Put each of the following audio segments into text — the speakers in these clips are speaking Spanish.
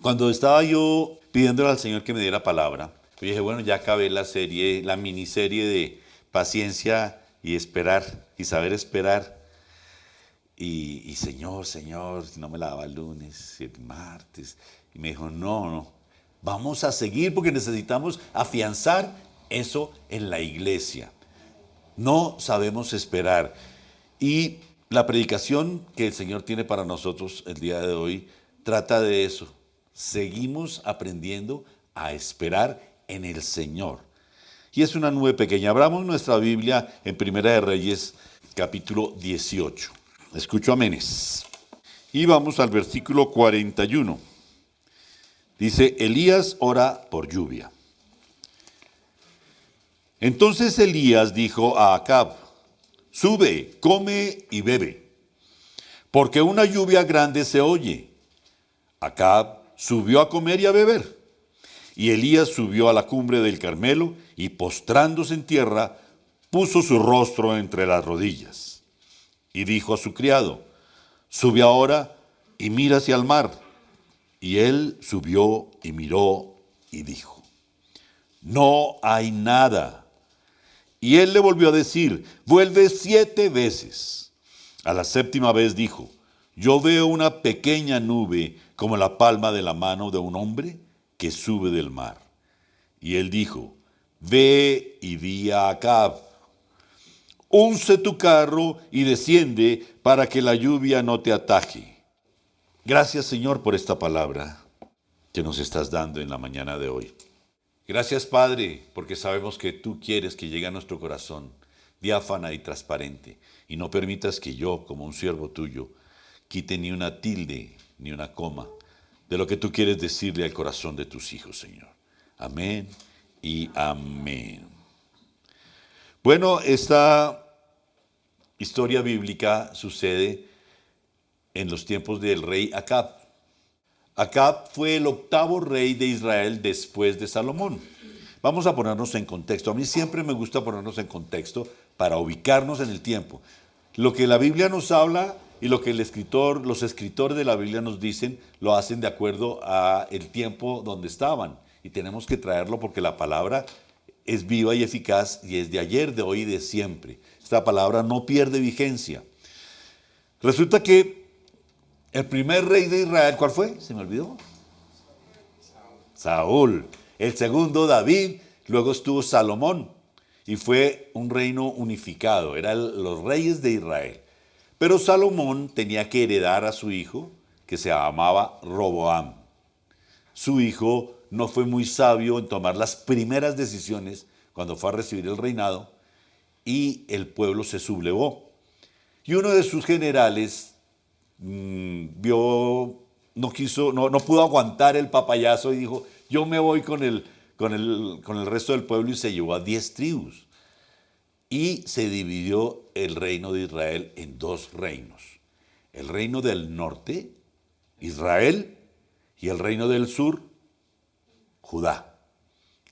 Cuando estaba yo pidiéndole al Señor que me diera palabra, yo dije, bueno, ya acabé la serie, la miniserie de paciencia y esperar y saber esperar. Y Señor, no me la daba el lunes, el martes. Y me dijo, no, vamos a seguir porque necesitamos afianzar eso en la iglesia. No sabemos esperar. Y la predicación que el Señor tiene para nosotros el día de hoy trata de eso. Seguimos aprendiendo a esperar en el Señor. Y es una nube pequeña. Abramos nuestra Biblia en Primera de Reyes, capítulo 18. Escucho amenes. Y vamos al versículo 41. Dice, Elías ora por lluvia. Entonces Elías dijo a Acab, sube, come y bebe, porque una lluvia grande se oye. Acab subió a comer y a beber. Y Elías subió a la cumbre del Carmelo y postrándose en tierra, puso su rostro entre las rodillas. Y dijo a su criado, sube ahora y mira hacia el mar. Y él subió y miró y dijo, no hay nada. Y él le volvió a decir, vuelve 7 veces. A la 7ª vez dijo, yo veo una pequeña nube como la palma de la mano de un hombre que sube del mar. Y él dijo, ve y di a Acab, unce tu carro y desciende para que la lluvia no te ataje. Gracias, Señor, por esta palabra que nos estás dando en la mañana de hoy. Gracias, Padre, porque sabemos que tú quieres que llegue a nuestro corazón, diáfana y transparente, y no permitas que yo, como un siervo tuyo, quite ni una tilde ni una coma de lo que tú quieres decirle al corazón de tus hijos, Señor. Amén y amén. Bueno, esta historia bíblica sucede en los tiempos del rey Acab. Acab fue el 8º rey de Israel después de Salomón. Vamos a ponernos en contexto. A mí siempre me gusta ponernos en contexto para ubicarnos en el tiempo. Lo que la Biblia nos habla y lo que los escritores de la Biblia nos dicen, lo hacen de acuerdo a el tiempo donde estaban. Y tenemos que traerlo porque la palabra es viva y eficaz y es de ayer, de hoy y de siempre. Esta palabra no pierde vigencia. Resulta que el primer rey de Israel, ¿cuál fue? ¿Se me olvidó? Saúl. El segundo, David. Luego estuvo Salomón. Y fue un reino unificado. Eran los reyes de Israel. Pero Salomón tenía que heredar a su hijo, que se llamaba Roboam. Su hijo no fue muy sabio en tomar las primeras decisiones cuando fue a recibir el reinado. Y el pueblo se sublevó. Y uno de sus generales no pudo aguantar el papayazo y dijo, yo me voy con el resto del pueblo, y se llevó a 10 tribus. Y se dividió el reino de Israel en 2 reinos. El reino del norte, Israel, y el reino del sur, Judá.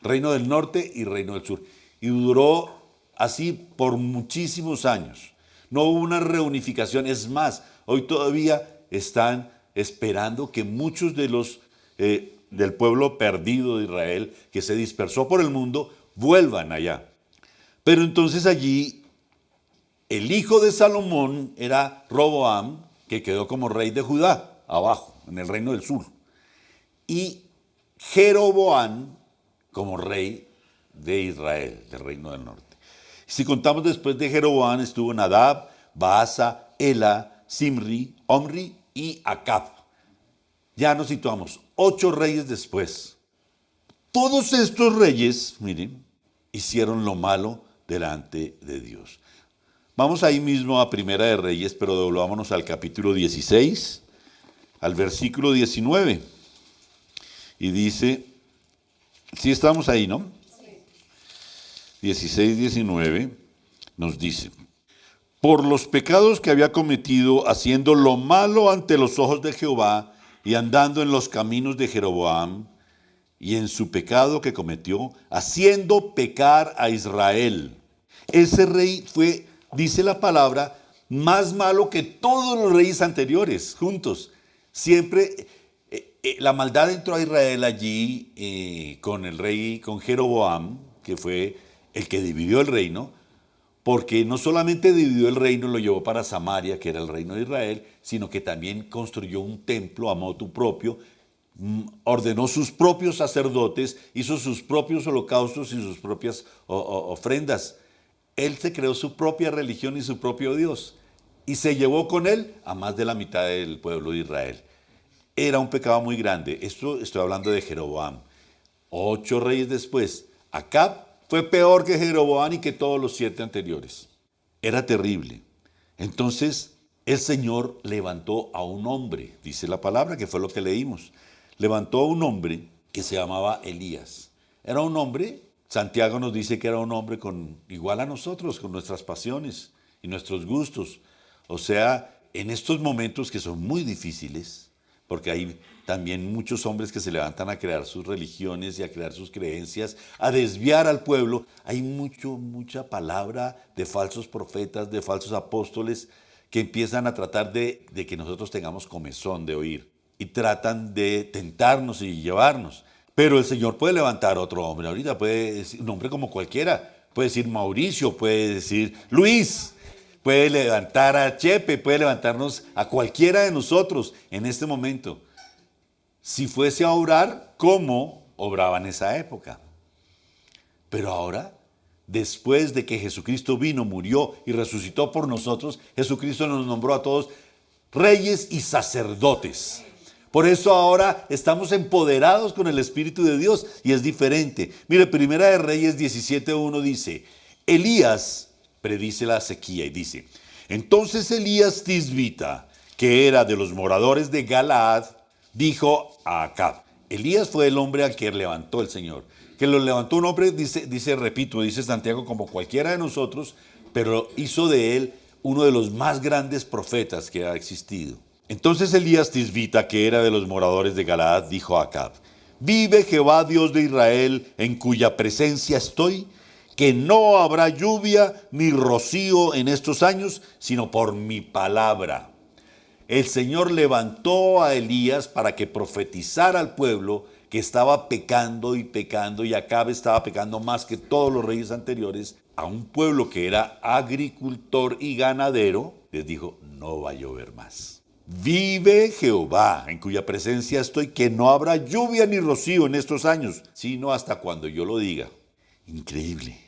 Reino del norte y reino del sur. Y duró así por muchísimos años. No hubo una reunificación. Es más, hoy todavía están esperando que muchos de los del pueblo perdido de Israel, que se dispersó por el mundo, vuelvan allá. Pero entonces allí, el hijo de Salomón era Roboam, que quedó como rey de Judá, abajo, en el reino del sur. Y Jeroboam como rey de Israel, del reino del norte. Si contamos, después de Jeroboam estuvo Nadab, Baasa, Ela, Simri, Omri y Acab. Ya nos situamos 8 reyes después. Todos estos reyes, miren, hicieron lo malo delante de Dios. Vamos ahí mismo a Primera de Reyes, pero volvámonos al capítulo 16, al versículo 19. Y dice, sí estamos ahí, ¿no? 16, 19 nos dice, por los pecados que había cometido haciendo lo malo ante los ojos de Jehová y andando en los caminos de Jeroboam, y en su pecado que cometió, haciendo pecar a Israel. Ese rey fue, dice la palabra, más malo que todos los reyes anteriores juntos. Siempre La maldad entró a Israel allí con el rey, con Jeroboam, que fue el que dividió el reino, porque no solamente dividió el reino, lo llevó para Samaria, que era el reino de Israel, sino que también construyó un templo a motu propio, ordenó sus propios sacerdotes, hizo sus propios holocaustos y sus propias ofrendas. Él se creó su propia religión y su propio Dios, y se llevó con él a más de la mitad del pueblo de Israel. Era un pecado muy grande. Esto estoy hablando de Jeroboam. 8 reyes después, Acab fue peor que Jeroboam y que todos los 7 anteriores. Era terrible. Entonces el Señor levantó a un hombre, dice la palabra, que fue lo que leímos. Levantó a un hombre que se llamaba Elías. Era un hombre, Santiago nos dice que era un hombre igual a nosotros, con nuestras pasiones y nuestros gustos. O sea, en estos momentos que son muy difíciles, porque hay también muchos hombres que se levantan a crear sus religiones y a crear sus creencias, a desviar al pueblo. Hay mucha palabra de falsos profetas, de falsos apóstoles, que empiezan a tratar de que nosotros tengamos comezón de oír. Y tratan de tentarnos y llevarnos. Pero el Señor puede levantar otro hombre. Ahorita puede decir un hombre como cualquiera. Puede decir Mauricio, puede decir Luis. Puede levantar a Chepe, puede levantarnos a cualquiera de nosotros en este momento. Si fuese a obrar, ¿cómo obraba en esa época? Pero ahora, después de que Jesucristo vino, murió y resucitó por nosotros, Jesucristo nos nombró a todos reyes y sacerdotes. Por eso ahora estamos empoderados con el Espíritu de Dios y es diferente. Mire, Primera de Reyes 17:1 dice, Elías predice la sequía y dice, entonces Elías Tisbita, que era de los moradores de Galaad, dijo a Acab. Elías fue el hombre al que levantó el Señor. Que lo levantó un hombre, dice Santiago, como cualquiera de nosotros, pero hizo de él uno de los más grandes profetas que ha existido. Entonces Elías Tisbita, que era de los moradores de Galaad, dijo a Acab, vive Jehová Dios de Israel, en cuya presencia estoy, que no habrá lluvia ni rocío en estos años, sino por mi palabra. El Señor levantó a Elías para que profetizara al pueblo que estaba pecando, y Acab estaba pecando más que todos los reyes anteriores. A un pueblo que era agricultor y ganadero, les dijo, no va a llover más. Vive Jehová, en cuya presencia estoy, que no habrá lluvia ni rocío en estos años, sino hasta cuando yo lo diga. Increíble.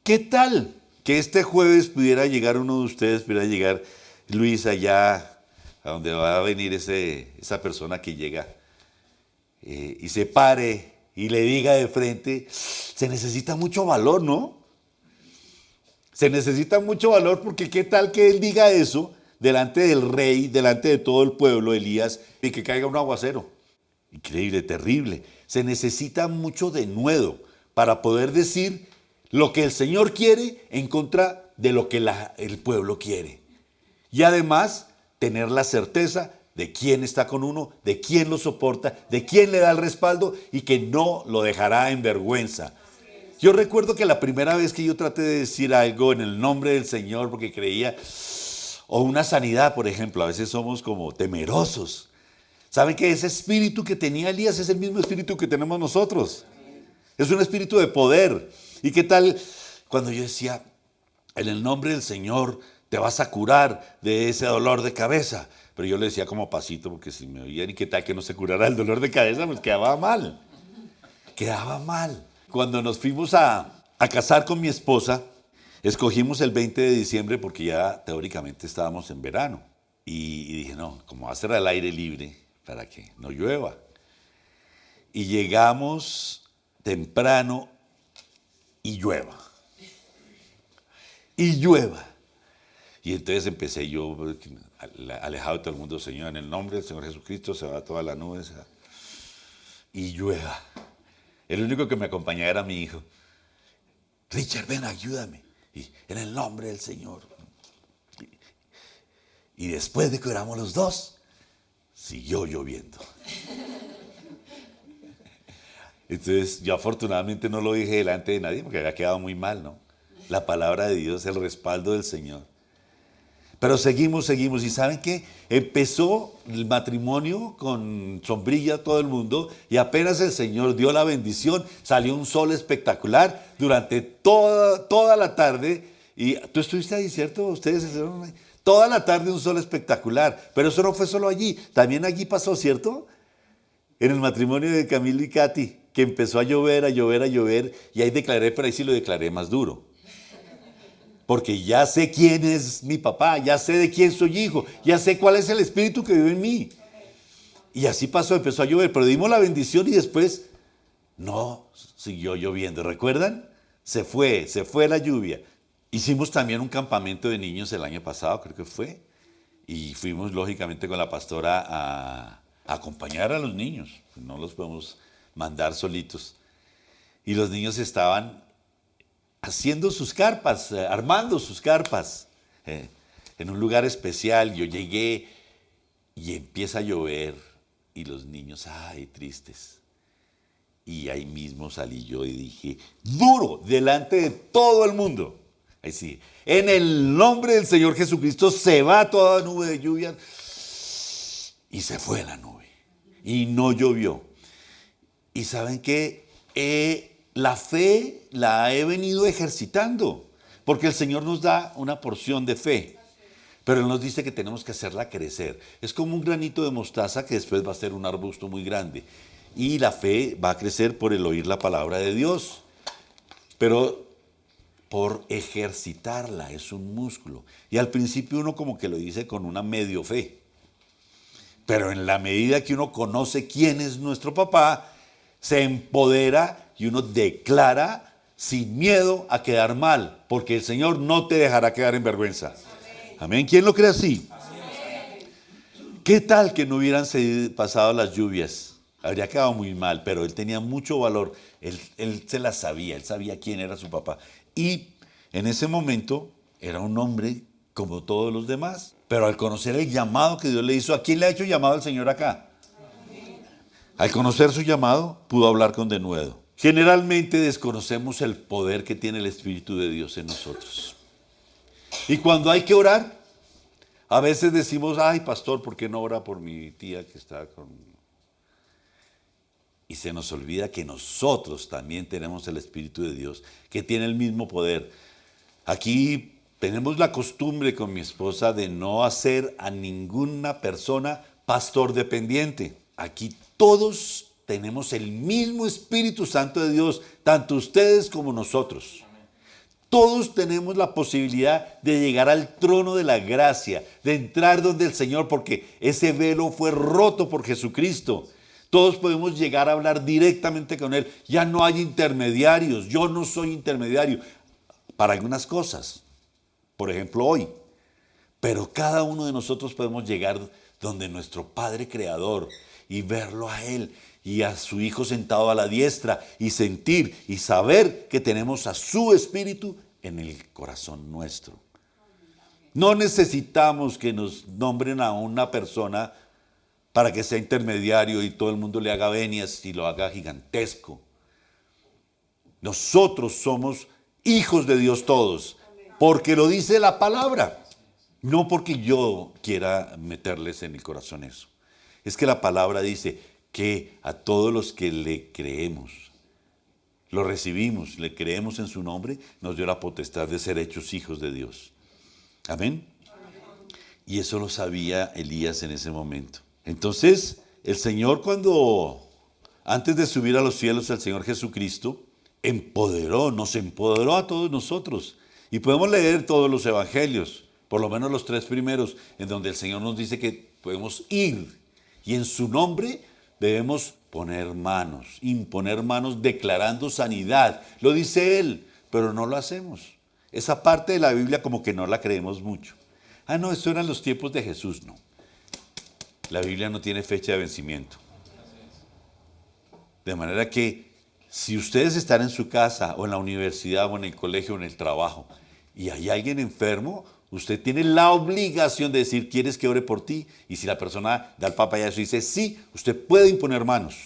¿Qué tal que este jueves pudiera llegar uno de ustedes, pudiera llegar Luis allá, a donde va a venir esa persona que llega y se pare y le diga de frente? Se necesita mucho valor, ¿no? Se necesita mucho valor, porque ¿qué tal que él diga eso delante del rey, delante de todo el pueblo, Elías, y que caiga un aguacero? Increíble, terrible. Se necesita mucho denuedo para poder decir lo que el Señor quiere en contra de lo que el pueblo quiere. Y además, tener la certeza de quién está con uno, de quién lo soporta, de quién le da el respaldo y que no lo dejará en vergüenza. Yo recuerdo que la primera vez que yo traté de decir algo en el nombre del Señor porque creía, o una sanidad, por ejemplo, a veces somos como temerosos. ¿Saben que ese espíritu que tenía Elías es el mismo espíritu que tenemos nosotros? Es un espíritu de poder. ¿Y qué tal cuando yo decía, en el nombre del Señor te vas a curar de ese dolor de cabeza? Pero yo le decía como pasito, porque si me oían, ¿y qué tal que no se curara el dolor de cabeza? Pues quedaba mal. Quedaba mal. Cuando nos fuimos a casar con mi esposa, escogimos el 20 de diciembre porque ya teóricamente estábamos en verano. Y dije, no, como va a ser al aire libre, para que no llueva. Y llegamos temprano y llueva. Y llueva. Y entonces empecé yo, alejado de todo el mundo, Señor, en el nombre del Señor Jesucristo, se va toda la nube. Y llueva. El único que me acompañaba era mi hijo. Richard, ven, ayúdame. Y en el nombre del Señor. Y después de que oramos los dos, siguió lloviendo. Entonces, yo afortunadamente no lo dije delante de nadie porque había quedado muy mal, ¿no? La palabra de Dios, el respaldo del Señor. Pero seguimos. ¿Y saben qué? Empezó el matrimonio con sombrilla a todo el mundo y apenas el Señor dio la bendición, salió un sol espectacular durante toda la tarde. Y tú estuviste ahí, ¿cierto? Ustedes estuvieron ahí. Toda la tarde un sol espectacular. Pero eso no fue solo allí. También allí pasó, ¿cierto? En el matrimonio de Camilo y Katy, que empezó a llover. Y ahí declaré, pero ahí sí lo declaré más duro. Porque ya sé quién es mi papá, ya sé de quién soy hijo, ya sé cuál es el espíritu que vive en mí. Y así pasó, empezó a llover, pero dimos la bendición y después no siguió lloviendo. ¿Recuerdan? Se fue la lluvia. Hicimos también un campamento de niños el año pasado, creo que fue, y fuimos lógicamente con la pastora a acompañar a los niños. No los podemos mandar solitos. Y los niños estaban haciendo sus carpas, armando sus carpas, en un lugar especial. Yo llegué y empieza a llover y los niños, ay, tristes. Y ahí mismo salí yo y dije, duro, delante de todo el mundo. Ahí sí, en el nombre del Señor Jesucristo se va toda nube de lluvia. Y se fue la nube. Y no llovió. Y ¿saben qué? La fe la he venido ejercitando, porque el Señor nos da una porción de fe, pero Él nos dice que tenemos que hacerla crecer. Es como un granito de mostaza que después va a ser un arbusto muy grande. Y la fe va a crecer por el oír la palabra de Dios, pero por ejercitarla, es un músculo. Y al principio uno como que lo dice con una medio fe, pero en la medida que uno conoce quién es nuestro papá, se empodera y uno declara sin miedo a quedar mal, porque el Señor no te dejará quedar en vergüenza. Amén. ¿Quién lo cree así? ¿Qué tal que no hubieran pasado las lluvias? Habría quedado muy mal, pero él tenía mucho valor. Él se la sabía, él sabía quién era su papá. Y en ese momento era un hombre como todos los demás, pero al conocer el llamado que Dios le hizo, ¿a quién le ha hecho llamado el Señor acá? Al conocer su llamado, pudo hablar con denuedo. Generalmente desconocemos el poder que tiene el Espíritu de Dios en nosotros. Y cuando hay que orar, a veces decimos, ay, pastor, ¿por qué no ora por mi tía que está conmigo? Y se nos olvida que nosotros también tenemos el Espíritu de Dios, que tiene el mismo poder. Aquí tenemos la costumbre con mi esposa de no hacer a ninguna persona pastor dependiente. Aquí todos tenemos el mismo Espíritu Santo de Dios, tanto ustedes como nosotros. Todos tenemos la posibilidad de llegar al trono de la gracia, de entrar donde el Señor, porque ese velo fue roto por Jesucristo. Todos podemos llegar a hablar directamente con Él. Ya no hay intermediarios. Yo no soy intermediario para algunas cosas. Por ejemplo, hoy. Pero cada uno de nosotros podemos llegar donde nuestro Padre Creador y verlo a Él y a su Hijo sentado a la diestra y sentir y saber que tenemos a su Espíritu en el corazón nuestro. No necesitamos que nos nombren a una persona para que sea intermediario y todo el mundo le haga venias y lo haga gigantesco. Nosotros somos hijos de Dios todos, porque lo dice la palabra, no porque yo quiera meterles en el corazón eso. Es que la palabra dice que a todos los que le creemos, lo recibimos, le creemos en su nombre, nos dio la potestad de ser hechos hijos de Dios. Amén. Y eso lo sabía Elías en ese momento. Entonces, el Señor antes de subir a los cielos, el Señor Jesucristo nos empoderó a todos nosotros. Y podemos leer todos los evangelios, por lo menos los 3 primeros, en donde el Señor nos dice que podemos ir y en su nombre debemos imponer manos declarando sanidad. Lo dice Él, pero no lo hacemos. Esa parte de la Biblia como que no la creemos mucho. No, esto eran los tiempos de Jesús, no. La Biblia no tiene fecha de vencimiento. De manera que si ustedes están en su casa o en la universidad o en el colegio o en el trabajo y hay alguien enfermo, usted tiene la obligación de decir, ¿quieres que ore por ti? Y si la persona da el papayazo y dice, sí, usted puede imponer manos.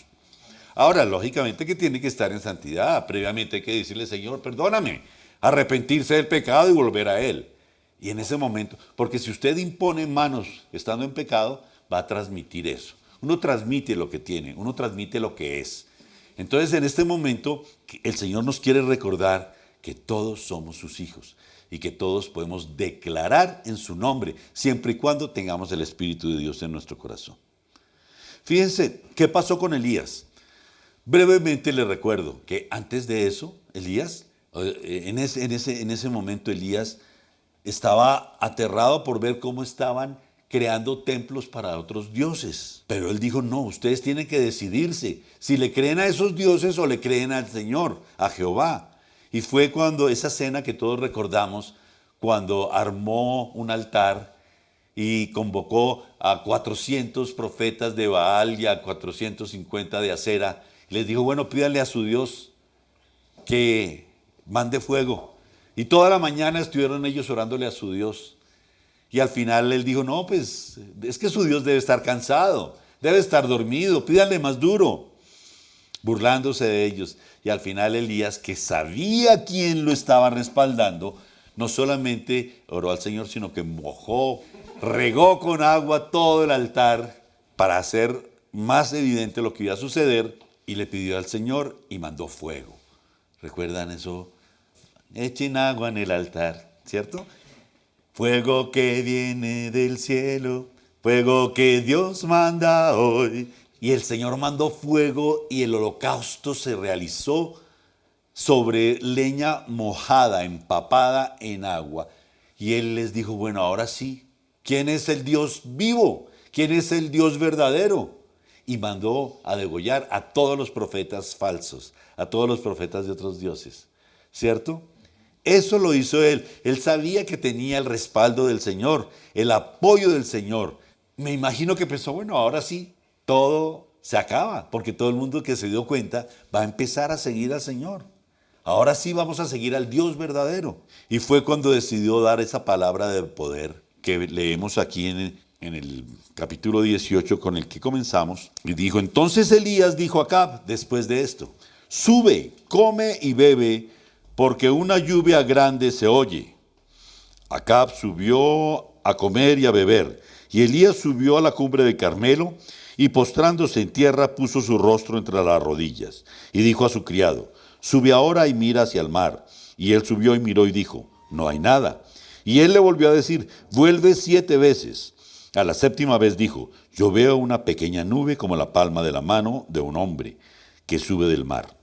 Ahora, lógicamente que tiene que estar en santidad. Previamente hay que decirle, Señor, perdóname, arrepentirse del pecado y volver a Él. Y en ese momento, porque si usted impone manos estando en pecado, va a transmitir eso. Uno transmite lo que tiene, uno transmite lo que es. Entonces, en este momento, el Señor nos quiere recordar que todos somos sus hijos y que todos podemos declarar en su nombre, siempre y cuando tengamos el Espíritu de Dios en nuestro corazón. Fíjense, ¿qué pasó con Elías? Brevemente le recuerdo que antes de eso, Elías, en ese momento Elías estaba aterrado por ver cómo estaban creando templos para otros dioses. Pero él dijo, no, ustedes tienen que decidirse si le creen a esos dioses o le creen al Señor, a Jehová. Y fue cuando esa cena que todos recordamos, cuando armó un altar y convocó a 400 profetas de Baal y a 450 de Acera. Les dijo, bueno, pídanle a su Dios que mande fuego. Y toda la mañana estuvieron ellos orándole a su Dios. Y al final él dijo, no, pues es que su Dios debe estar cansado, debe estar dormido, pídanle más duro, burlándose de ellos. Y al final Elías, que sabía quién lo estaba respaldando, no solamente oró al Señor, sino que regó con agua todo el altar para hacer más evidente lo que iba a suceder, y le pidió al Señor y mandó fuego. ¿Recuerdan eso? Echen agua en el altar, ¿cierto? Fuego que viene del cielo, fuego que Dios manda hoy. Y el Señor mandó fuego y el holocausto se realizó sobre leña mojada, empapada en agua. Y Él les dijo, bueno, ahora sí, ¿quién es el Dios vivo? ¿Quién es el Dios verdadero? Y mandó a degollar a todos los profetas falsos, a todos los profetas de otros dioses, ¿cierto? Eso lo hizo Él. Él sabía que tenía el respaldo del Señor, el apoyo del Señor. Me imagino que pensó, bueno, ahora sí, todo se acaba, porque todo el mundo que se dio cuenta va a empezar a seguir al Señor. Ahora sí vamos a seguir al Dios verdadero. Y fue cuando decidió dar esa palabra de poder que leemos aquí en el capítulo 18 con el que comenzamos. Y dijo, entonces Elías dijo a Acab, después de esto, sube, come y bebe, porque una lluvia grande se oye. Acab subió a comer y a beber, y Elías subió a la cumbre de Carmelo, y postrándose en tierra puso su rostro entre las rodillas, y dijo a su criado, sube ahora y mira hacia el mar. Y él subió y miró y dijo, no hay nada. Y él le volvió a decir, vuelve 7 veces. A la 7ª vez dijo, yo veo una pequeña nube como la palma de la mano de un hombre que sube del mar.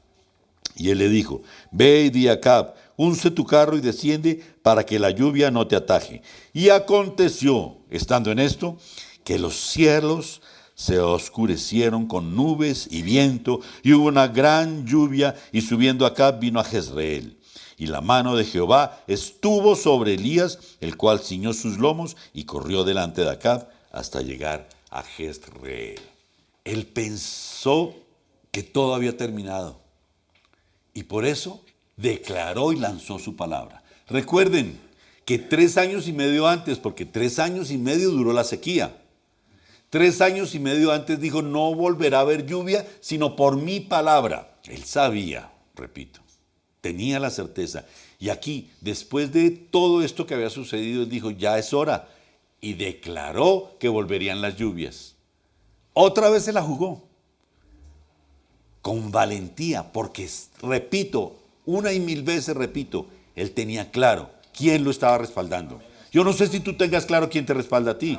Y él le dijo, ve y di a Acab, unce tu carro y desciende para que la lluvia no te ataje. Y aconteció, estando en esto, que los cielos se oscurecieron con nubes y viento, y hubo una gran lluvia, y subiendo Acab vino a Jezreel. Y la mano de Jehová estuvo sobre Elías, el cual ciñó sus lomos y corrió delante de Acab hasta llegar a Jezreel. Él pensó que todo había terminado. Y por eso declaró y lanzó su palabra. Recuerden que 3 años y medio antes, porque 3 años y medio duró la sequía, 3 años y medio antes dijo, no volverá a haber lluvia, sino por mi palabra. Él sabía, repito, tenía la certeza. Y aquí, después de todo esto que había sucedido, él dijo, ya es hora. Y declaró que volverían las lluvias. Otra vez se la jugó. Con valentía, porque, repito, 1 y 1000 veces repito, él tenía claro quién lo estaba respaldando. Yo no sé si tú tengas claro quién te respalda a ti.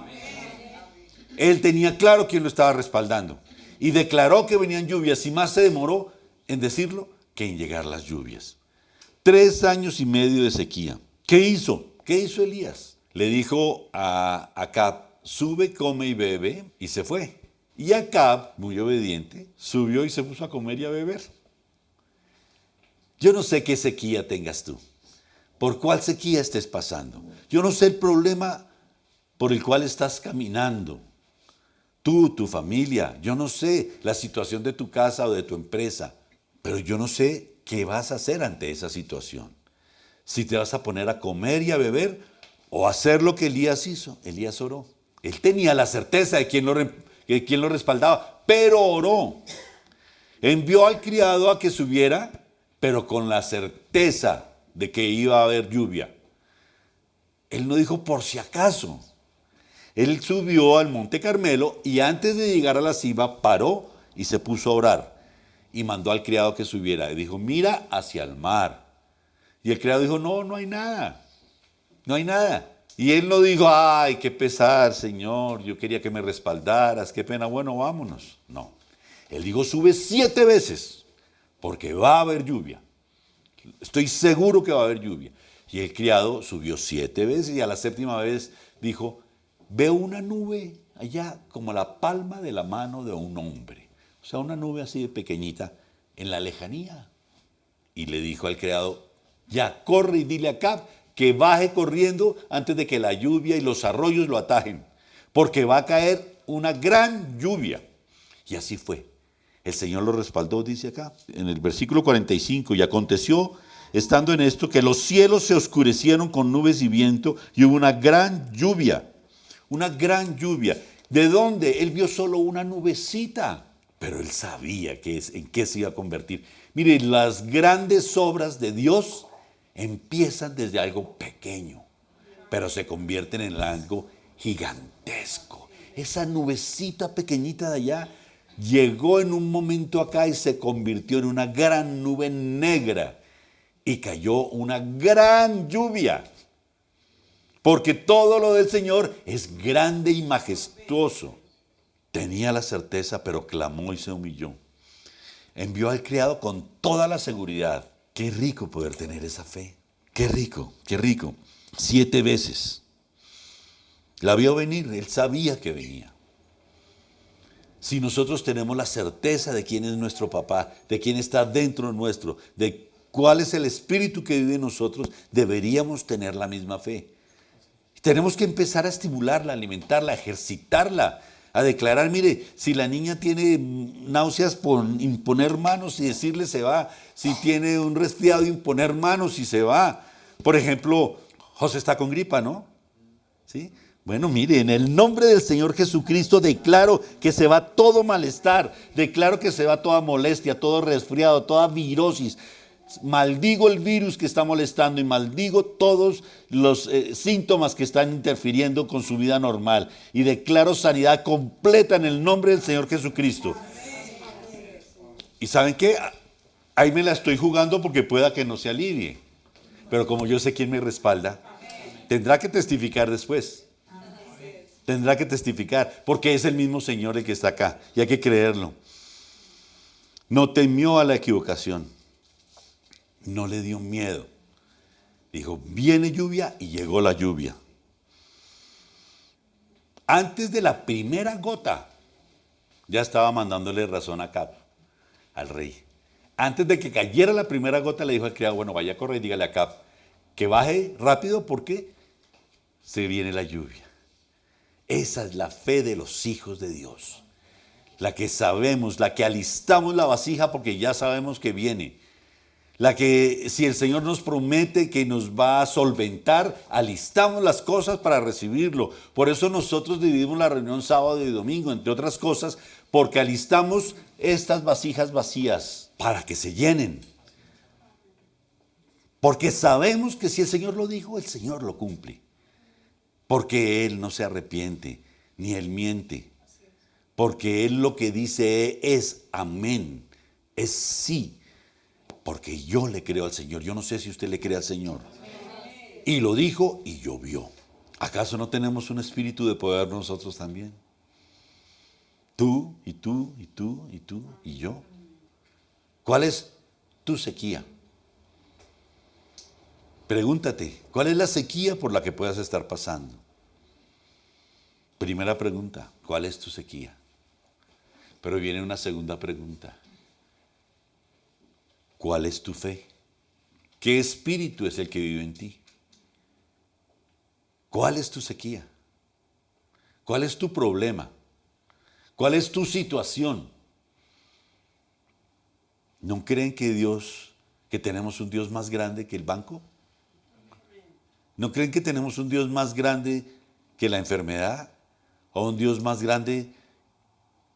Él tenía claro quién lo estaba respaldando. Y declaró que venían lluvias, y más se demoró en decirlo que en llegar las lluvias. 3 años y medio de sequía. ¿Qué hizo? ¿Qué hizo Elías? Le dijo a Acab, sube, come y bebe, y se fue. Y Acab, muy obediente, subió y se puso a comer y a beber. Yo no sé qué sequía tengas tú, por cuál sequía estés pasando. Yo no sé el problema por el cual estás caminando. Tú, tu familia, yo no sé la situación de tu casa o de tu empresa, pero yo no sé qué vas a hacer ante esa situación. Si te vas a poner a comer y a beber o a hacer lo que Elías hizo. Elías oró. Él tenía la certeza de quién lo respaldaba, pero oró. Envió al criado a que subiera, pero con la certeza de que iba a haber lluvia. Él no dijo por si acaso. Él subió al Monte Carmelo y antes de llegar a la cima paró y se puso a orar. Y mandó al criado que subiera. Y dijo, mira hacia el mar. Y el criado dijo, no, no hay nada. No hay nada. Y él no dijo, ay, qué pesar, Señor, yo quería que me respaldaras, qué pena, bueno, vámonos. No. Él dijo, sube 7 veces, porque va a haber lluvia. Estoy seguro que va a haber lluvia. Y el criado subió 7 veces y a la 7ª vez dijo, veo una nube allá como la palma de la mano de un hombre. O sea, una nube así de pequeñita en la lejanía. Y le dijo al criado, ya, corre y dile a Acab que baje corriendo antes de que la lluvia y los arroyos lo atajen, porque va a caer una gran lluvia. Y así fue. El Señor lo respaldó, dice acá, en el versículo 45, y aconteció, estando en esto, que los cielos se oscurecieron con nubes y viento, y hubo una gran lluvia. Una gran lluvia. ¿De dónde? Él vio solo una nubecita, pero él sabía en qué se iba a convertir. Mire, las grandes obras de Dios empiezan desde algo pequeño, pero se convierten en algo gigantesco. Esa nubecita pequeñita de allá llegó en un momento acá y se convirtió en una gran nube negra y cayó una gran lluvia. Porque todo lo del Señor es grande y majestuoso. Tenía la certeza, pero clamó y se humilló. Envió al criado con toda la seguridad. Qué rico poder tener esa fe. Qué rico, qué rico. 7 veces. La vio venir, él sabía que venía. Si nosotros tenemos la certeza de quién es nuestro papá, de quién está dentro nuestro, de cuál es el espíritu que vive en nosotros, deberíamos tener la misma fe. Tenemos que empezar a estimularla, a alimentarla, a ejercitarla, a declarar, mire, si la niña tiene náuseas, imponer manos y decirle se va. Si tiene un resfriado, imponer manos y se va. Por ejemplo, José está con gripa, ¿no? ¿Sí? Bueno, mire, en el nombre del Señor Jesucristo declaro que se va todo malestar, declaro que se va toda molestia, todo resfriado, toda virosis. Maldigo el virus que está molestando y maldigo todos los síntomas que están interfiriendo con su vida normal. Y declaro sanidad completa en el nombre del Señor Jesucristo. ¿Y saben qué? Ahí me la estoy jugando porque pueda que no se alivie. Pero como yo sé quién me respalda, tendrá que testificar después. Tendrá que testificar, porque es el mismo Señor el que está acá. Y hay que creerlo. No temió a la equivocación. No le dio miedo. Dijo, viene lluvia, y llegó la lluvia. Antes de la primera gota, ya estaba mandándole razón a Acab, al rey. Antes de que cayera la primera gota, le dijo al criado, bueno, vaya a correr y dígale a Acab que baje rápido porque se viene la lluvia. Esa es la fe de los hijos de Dios. La que sabemos, la que alistamos la vasija porque ya sabemos que viene. La que si el Señor nos promete que nos va a solventar, alistamos las cosas para recibirlo. Por eso nosotros dividimos la reunión sábado y domingo, entre otras cosas, porque alistamos estas vasijas vacías para que se llenen. Porque sabemos que si el Señor lo dijo, el Señor lo cumple. Porque Él no se arrepiente, ni Él miente. Porque Él lo que dice es amén, es sí. Porque yo le creo al Señor. Yo no sé si usted le cree al Señor. Y lo dijo y llovió. ¿Acaso no tenemos un espíritu de poder nosotros también? Tú, y tú, y tú, y tú, y yo. ¿Cuál es tu sequía? Pregúntate, ¿cuál es la sequía por la que puedas estar pasando? Primera pregunta, ¿cuál es tu sequía? Pero viene una segunda pregunta. ¿Cuál es tu fe? ¿Qué espíritu es el que vive en ti? ¿Cuál es tu sequía? ¿Cuál es tu problema? ¿Cuál es tu situación? ¿No creen que tenemos un Dios más grande que el banco? ¿No creen que tenemos un Dios más grande que la enfermedad? ¿O un Dios más grande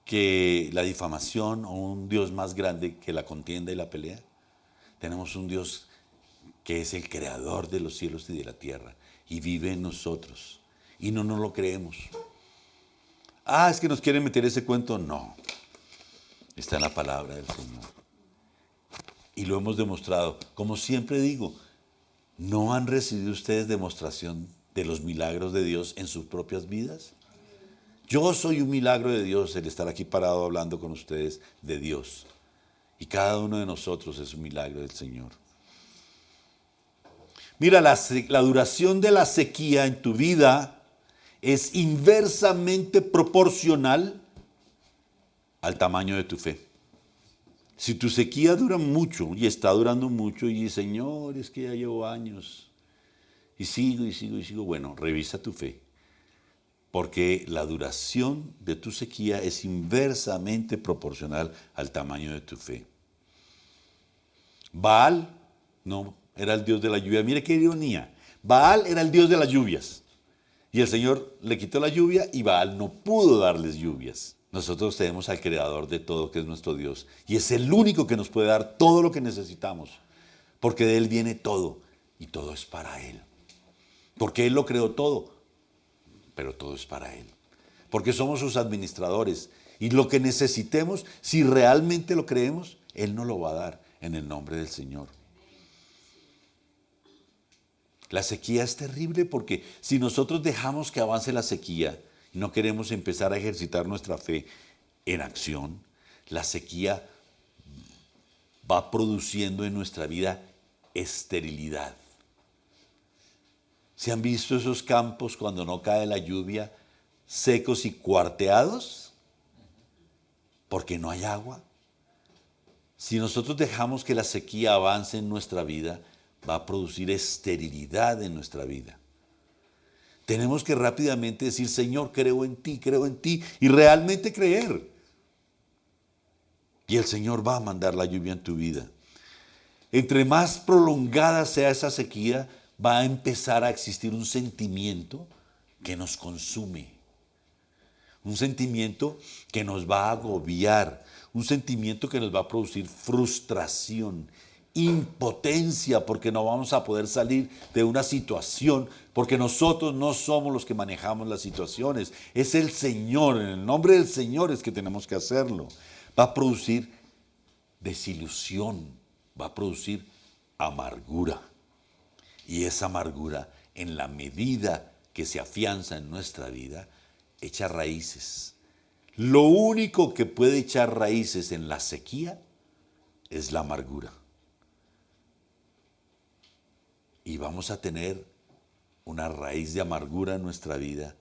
que la difamación? ¿O un Dios más grande que la contienda y la pelea? Tenemos un Dios que es el creador de los cielos y de la tierra. y vive en nosotros. Y no nos lo creemos. Ah, es que nos quieren meter ese cuento. No, está en la palabra del Señor. Y lo hemos demostrado. Como siempre digo, ¿no han recibido ustedes demostración de los milagros de Dios en sus propias vidas? Yo soy un milagro de Dios el estar aquí parado hablando con ustedes de Dios. Y cada uno de nosotros es un milagro del Señor. Mira, la duración de la sequía en tu vida es inversamente proporcional al tamaño de tu fe. Si tu sequía dura mucho y está durando mucho y Señor, es que ya llevo años y sigo, bueno, revisa tu fe. Porque la duración de tu sequía es inversamente proporcional al tamaño de tu fe. Baal, no, era el dios de la lluvia. Mire qué ironía. Baal era el dios de las lluvias. Y el Señor le quitó la lluvia y Baal no pudo darles lluvias. Nosotros tenemos al Creador de todo, que es nuestro Dios. Y es el único que nos puede dar todo lo que necesitamos. Porque de Él viene todo. Y todo es para Él. Porque Él lo creó todo. Pero todo es para Él. Porque somos sus administradores. Y lo que necesitemos, si realmente lo creemos, Él nos lo va a dar en el nombre del Señor. La sequía es terrible porque si nosotros dejamos que avance la sequía y no queremos empezar a ejercitar nuestra fe en acción, la sequía va produciendo en nuestra vida esterilidad. ¿Se han visto esos campos cuando no cae la lluvia, secos y cuarteados? Porque no hay agua. Si nosotros dejamos que la sequía avance en nuestra vida, va a producir esterilidad en nuestra vida. Tenemos que rápidamente decir, Señor, creo en ti, y realmente creer. Y el Señor va a mandar la lluvia en tu vida. Entre más prolongada sea esa sequía, va a empezar a existir un sentimiento que nos consume. Un sentimiento que nos va a agobiar. Un sentimiento que nos va a producir frustración, impotencia, porque no vamos a poder salir de una situación, porque nosotros no somos los que manejamos las situaciones. Es el Señor, en el nombre del Señor es que tenemos que hacerlo. Va a producir desilusión, va a producir amargura. Y esa amargura, en la medida que se afianza en nuestra vida, echa raíces. Lo único que puede echar raíces en la sequía es la amargura. Y vamos a tener una raíz de amargura en nuestra vida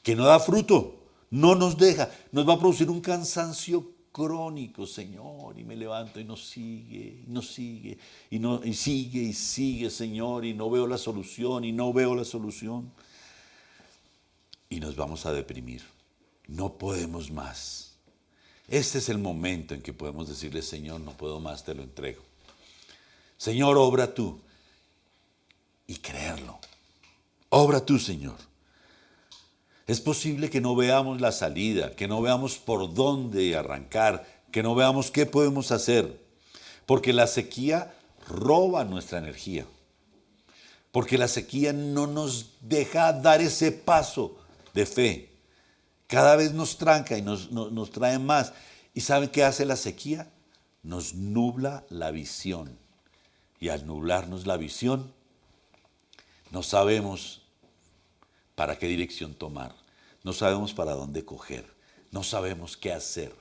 que no da fruto, no nos deja, nos va a producir un cansancio crónico, Señor, y me levanto y no sigue, y sigue, Señor, y no veo la solución, y nos vamos a deprimir. No podemos más. Este es el momento en que podemos decirle, Señor, no puedo más, te lo entrego. Señor, obra tú. Y creerlo. Obra tú, Señor. Es posible que no veamos la salida, que no veamos por dónde arrancar, que no veamos qué podemos hacer. Porque la sequía roba nuestra energía. Porque la sequía no nos deja dar ese paso de fe. Cada vez nos tranca y nos trae más. ¿Y saben qué hace la sequía? Nos nubla la visión. Y al nublarnos la visión, no sabemos para qué dirección tomar. No sabemos para dónde coger. No sabemos qué hacer.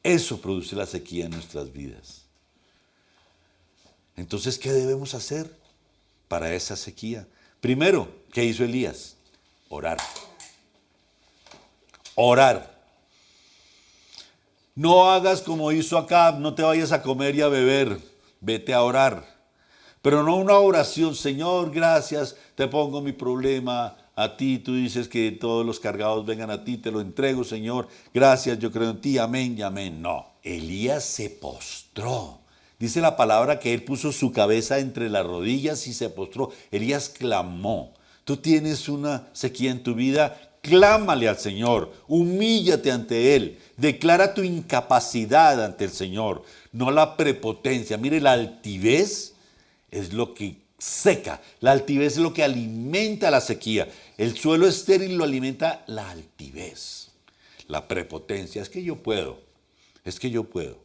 Eso produce la sequía en nuestras vidas. Entonces, ¿qué debemos hacer para esa sequía? Primero, ¿qué hizo Elías? Orar. Orar. No hagas como hizo Acab, no te vayas a comer y a beber, vete a orar. Pero no una oración, Señor, gracias, te pongo mi problema a ti, tú dices que todos los cargados vengan a ti, te lo entrego, Señor, gracias, yo creo en ti, amén y amén. No, Elías se postró. Dice la palabra que él puso su cabeza entre las rodillas y se postró. Elías clamó. Tú tienes una sequía en tu vida, clámale al Señor, humíllate ante Él, declara tu incapacidad ante el Señor, no la prepotencia. Mire, la altivez es lo que seca. La altivez es lo que alimenta la sequía. El suelo estéril lo alimenta la altivez, la prepotencia. Es que yo puedo, es que yo puedo.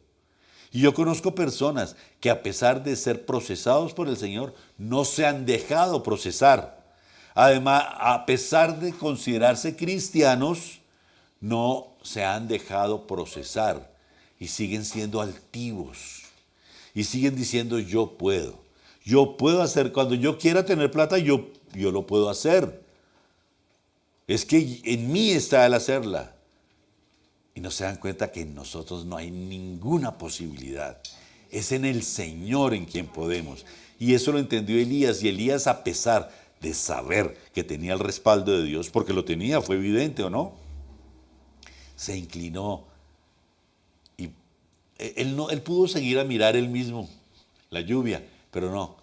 Y yo conozco personas que a pesar de ser procesados por el Señor, no se han dejado procesar. Además, a pesar de considerarse cristianos, no se han dejado procesar y siguen siendo altivos. Y siguen diciendo yo puedo hacer, cuando yo quiera tener plata, yo lo puedo hacer. Es que en mí está el hacerla. Y no se dan cuenta que en nosotros no hay ninguna posibilidad. Es en el Señor en quien podemos. Y eso lo entendió Elías. Y Elías, a pesar de saber que tenía el respaldo de Dios, porque lo tenía, fue evidente o no, se inclinó. Y él pudo seguir a mirar él mismo la lluvia, pero no.